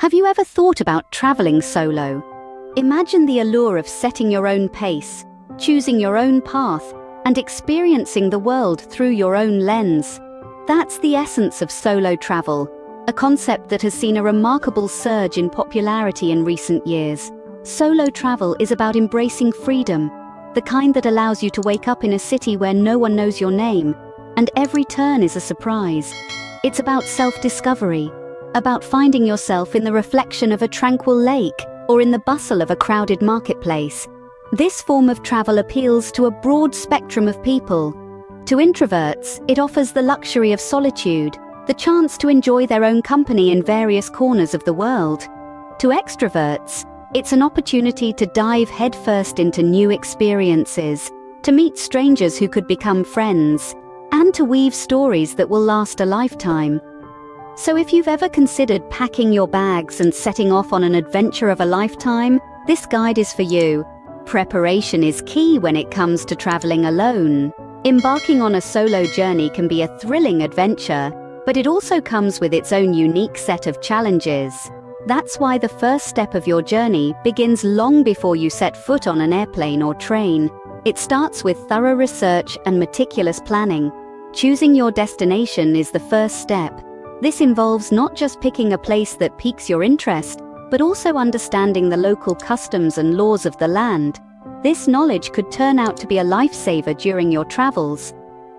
Have you ever thought about traveling solo? Imagine the allure of setting your own pace, choosing your own path, and experiencing the world through your own lens. That's the essence of solo travel, a concept that has seen a remarkable surge in popularity in recent years. Solo travel is about embracing freedom, the kind that allows you to wake up in a city where no one knows your name, and every turn is a surprise. It's about self-discovery, about finding yourself in the reflection of a tranquil lake or in the bustle of a crowded marketplace. This form of travel appeals to a broad spectrum of people. To introverts, it offers the luxury of solitude, the chance to enjoy their own company in various corners of the world. To extroverts, it's an opportunity to dive headfirst into new experiences, to meet strangers who could become friends, and to weave stories that will last a lifetime. So if you've ever considered packing your bags and setting off on an adventure of a lifetime, this guide is for you. Preparation is key when it comes to traveling alone. Embarking on a solo journey can be a thrilling adventure, but it also comes with its own unique set of challenges. That's why the first step of your journey begins long before you set foot on an airplane or train. It starts with thorough research and meticulous planning. Choosing your destination is the first step. This involves not just picking a place that piques your interest, but also understanding the local customs and laws of the land. This knowledge could turn out to be a lifesaver during your travels.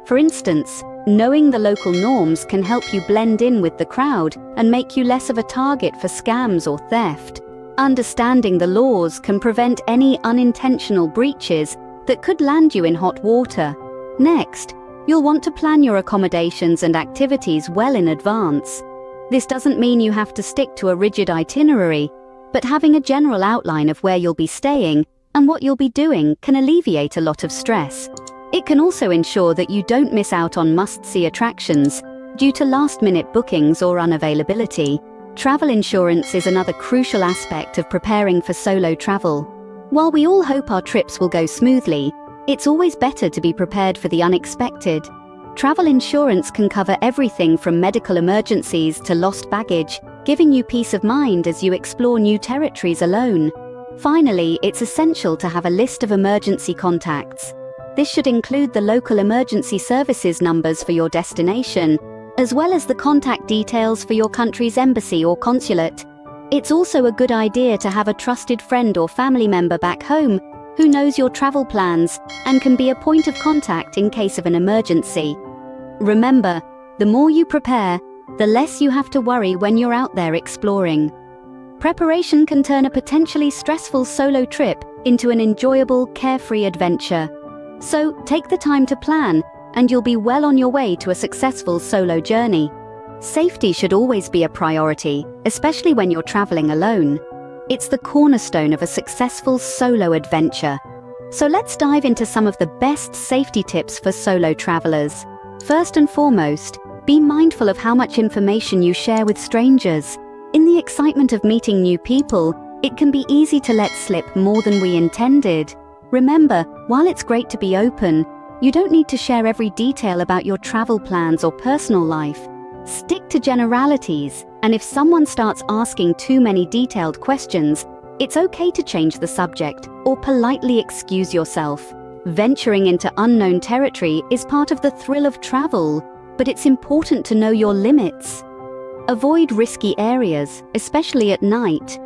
For instance, knowing the local norms can help you blend in with the crowd and make you less of a target for scams or theft. Understanding the laws can prevent any unintentional breaches that could land you in hot water. Next, you'll want to plan your accommodations and activities well in advance. This doesn't mean you have to stick to a rigid itinerary, but having a general outline of where you'll be staying and what you'll be doing can alleviate a lot of stress. It can also ensure that you don't miss out on must-see attractions due to last-minute bookings or unavailability. Travel insurance is another crucial aspect of preparing for solo travel. While we all hope our trips will go smoothly, it's always better to be prepared for the unexpected. Travel insurance can cover everything from medical emergencies to lost baggage, giving you peace of mind as you explore new territories alone. Finally, it's essential to have a list of emergency contacts. This should include the local emergency services numbers for your destination, as well as the contact details for your country's embassy or consulate. It's also a good idea to have a trusted friend or family member back home who knows your travel plans and can be a point of contact in case of an emergency. Remember, the more you prepare, the less you have to worry when you're out there exploring. Preparation can turn a potentially stressful solo trip into an enjoyable, carefree adventure. So take the time to plan, and you'll be well on your way to a successful solo journey. Safety should always be a priority, especially when you're traveling alone. It's the cornerstone of a successful solo adventure. So let's dive into some of the best safety tips for solo travelers. First and foremost, be mindful of how much information you share with strangers. In the excitement of meeting new people, it can be easy to let slip more than we intended. Remember, while it's great to be open, you don't need to share every detail about your travel plans or personal life. Stick to generalities, and if someone starts asking too many detailed questions, it's okay to change the subject or politely excuse yourself. Venturing into unknown territory is part of the thrill of travel, but it's important to know your limits. Avoid risky areas, especially at night.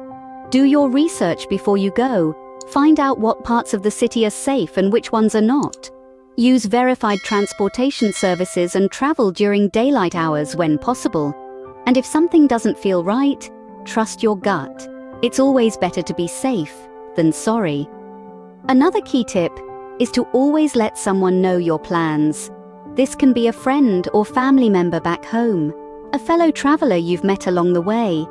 Do your research before you go. Find out what parts of the city are safe and which ones are not. Use verified transportation services and travel during daylight hours when possible. And if something doesn't feel right, trust your gut. It's always better to be safe than sorry. Another key tip is to always let someone know your plans. This can be a friend or family member back home, a fellow traveler you've met along the way,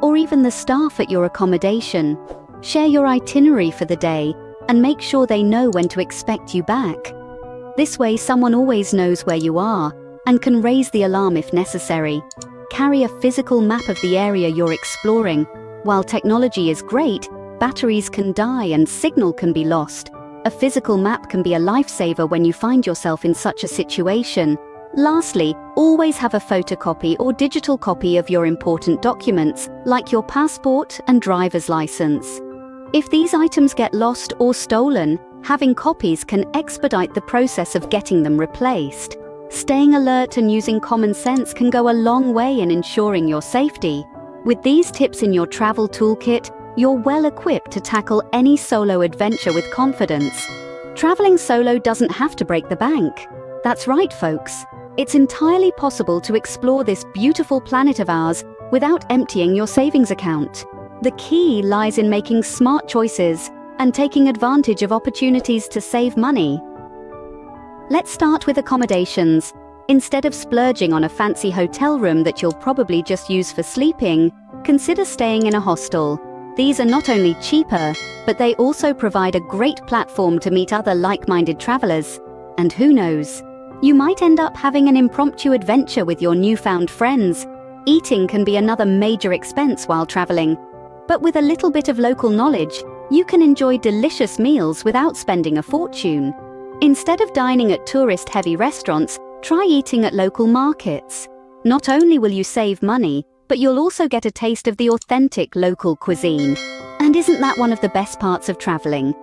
or even the staff at your accommodation. Share your itinerary for the day and make sure they know when to expect you back. This way, someone always knows where you are and can raise the alarm if necessary. Carry a physical map of the area you're exploring. While technology is great, batteries can die and signal can be lost. A physical map can be a lifesaver when you find yourself in such a situation. Lastly, always have a photocopy or digital copy of your important documents, like your passport and driver's license. If these items get lost or stolen, having copies can expedite the process of getting them replaced. Staying alert and using common sense can go a long way in ensuring your safety. With these tips in your travel toolkit, you're well equipped to tackle any solo adventure with confidence. Traveling solo doesn't have to break the bank. That's right, folks. It's entirely possible to explore this beautiful planet of ours without emptying your savings account. The key lies in making smart choices and taking advantage of opportunities to save money. Let's start with accommodations. Instead of splurging on a fancy hotel room that you'll probably just use for sleeping, consider staying in a hostel. These are not only cheaper, but they also provide a great platform to meet other like-minded travelers. And who knows, you might end up having an impromptu adventure with your newfound friends. Eating can be another major expense while traveling, but with a little bit of local knowledge, you can enjoy delicious meals without spending a fortune. Instead of dining at tourist-heavy restaurants, try eating at local markets. Not only will you save money, but you'll also get a taste of the authentic local cuisine. And isn't that one of the best parts of traveling?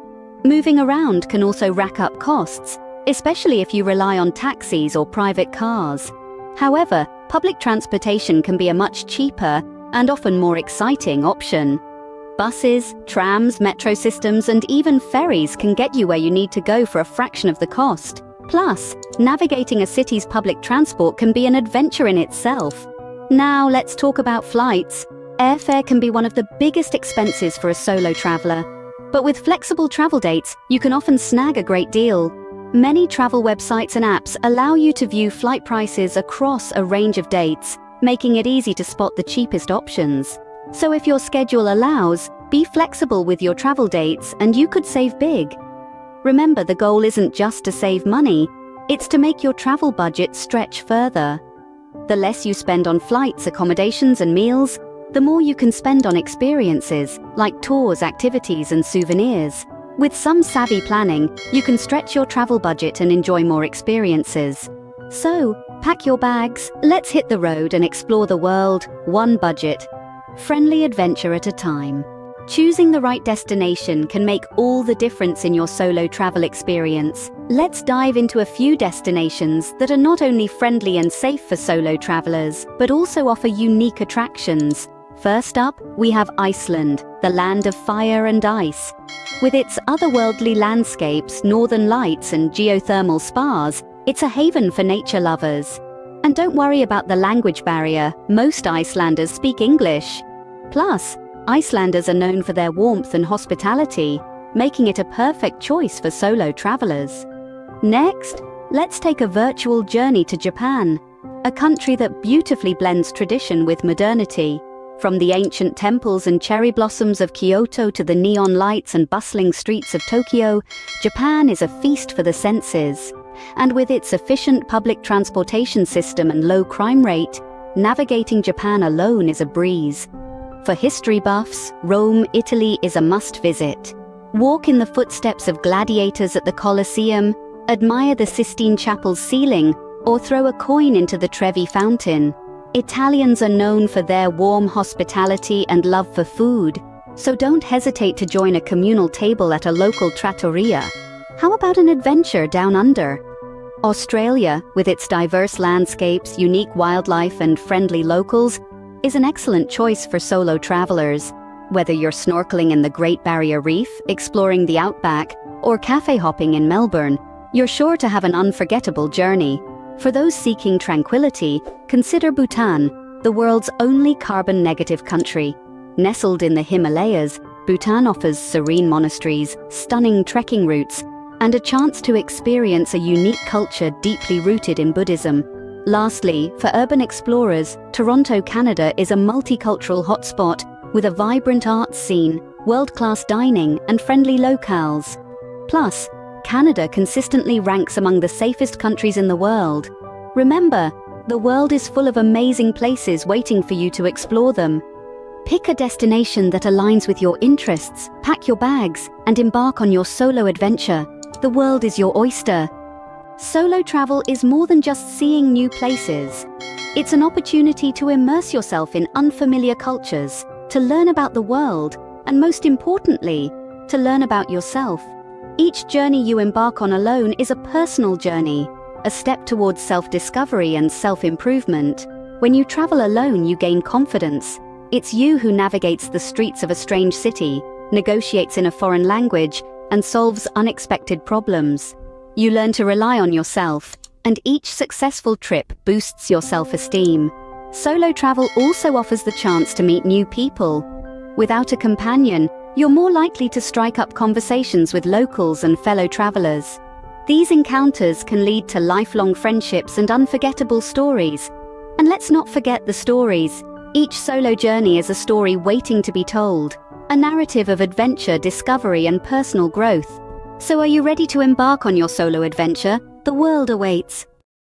Moving around can also rack up costs, especially if you rely on taxis or private cars. However, public transportation can be a much cheaper and often more exciting option. Buses, trams, metro systems, and even ferries can get you where you need to go for a fraction of the cost. Plus, navigating a city's public transport can be an adventure in itself. Now let's talk about flights. Airfare can be one of the biggest expenses for a solo traveler. But with flexible travel dates, you can often snag a great deal. Many travel websites and apps allow you to view flight prices across a range of dates, making it easy to spot the cheapest options. So if your schedule allows, be flexible with your travel dates and you could save big. Remember, the goal isn't just to save money, it's to make your travel budget stretch further. The less you spend on flights, accommodations, and meals, the more you can spend on experiences, like tours, activities, and souvenirs. With some savvy planning, you can stretch your travel budget and enjoy more experiences. So, pack your bags, let's hit the road and explore the world, one budget, friendly adventure at a time. Choosing the right destination can make all the difference in your solo travel experience. Let's dive into a few destinations that are not only friendly and safe for solo travelers, but also offer unique attractions. First up, we have Iceland, the land of fire and ice. With its otherworldly landscapes, northern lights, and geothermal spas, it's a haven for nature lovers. And don't worry about the language barrier, most Icelanders speak English. Plus, Icelanders are known for their warmth and hospitality, making it a perfect choice for solo travelers. Next, let's take a virtual journey to Japan, a country that beautifully blends tradition with modernity. From the ancient temples and cherry blossoms of Kyoto to the neon lights and bustling streets of Tokyo, Japan is a feast for the senses. And with its efficient public transportation system and low crime rate, navigating Japan alone is a breeze. For history buffs, Rome, Italy is a must-visit. Walk in the footsteps of gladiators at the Colosseum, admire the Sistine Chapel's ceiling, or throw a coin into the Trevi Fountain. Italians are known for their warm hospitality and love for food, so don't hesitate to join a communal table at a local trattoria. How about an adventure down under? Australia, with its diverse landscapes, unique wildlife, and friendly locals, is an excellent choice for solo travelers. Whether you're snorkeling in the Great Barrier Reef, exploring the outback, or cafe hopping in Melbourne, you're sure to have an unforgettable journey. For those seeking tranquility, consider Bhutan, the world's only carbon-negative country. Nestled in the Himalayas, Bhutan offers serene monasteries, stunning trekking routes, and a chance to experience a unique culture deeply rooted in Buddhism. Lastly, for urban explorers, Toronto, Canada is a multicultural hotspot with a vibrant arts scene, world-class dining, and friendly locales. Plus, Canada consistently ranks among the safest countries in the world. Remember, the world is full of amazing places waiting for you to explore them. Pick a destination that aligns with your interests, pack your bags, and embark on your solo adventure. The world is your oyster. Solo travel is more than just seeing new places. It's an opportunity to immerse yourself in unfamiliar cultures, to learn about the world, and most importantly, to learn about yourself. Each journey you embark on alone is a personal journey, a step towards self-discovery and self-improvement. When you travel alone, you gain confidence. It's you who navigates the streets of a strange city, negotiates in a foreign language, and solves unexpected problems. You learn to rely on yourself, and each successful trip boosts your self-esteem. Solo travel also offers the chance to meet new people. Without a companion, you're more likely to strike up conversations with locals and fellow travelers. These encounters can lead to lifelong friendships and unforgettable stories. And let's not forget the stories. Each solo journey is a story waiting to be told, a narrative of adventure, discovery, and personal growth. So are you ready to embark on your solo adventure? The world awaits.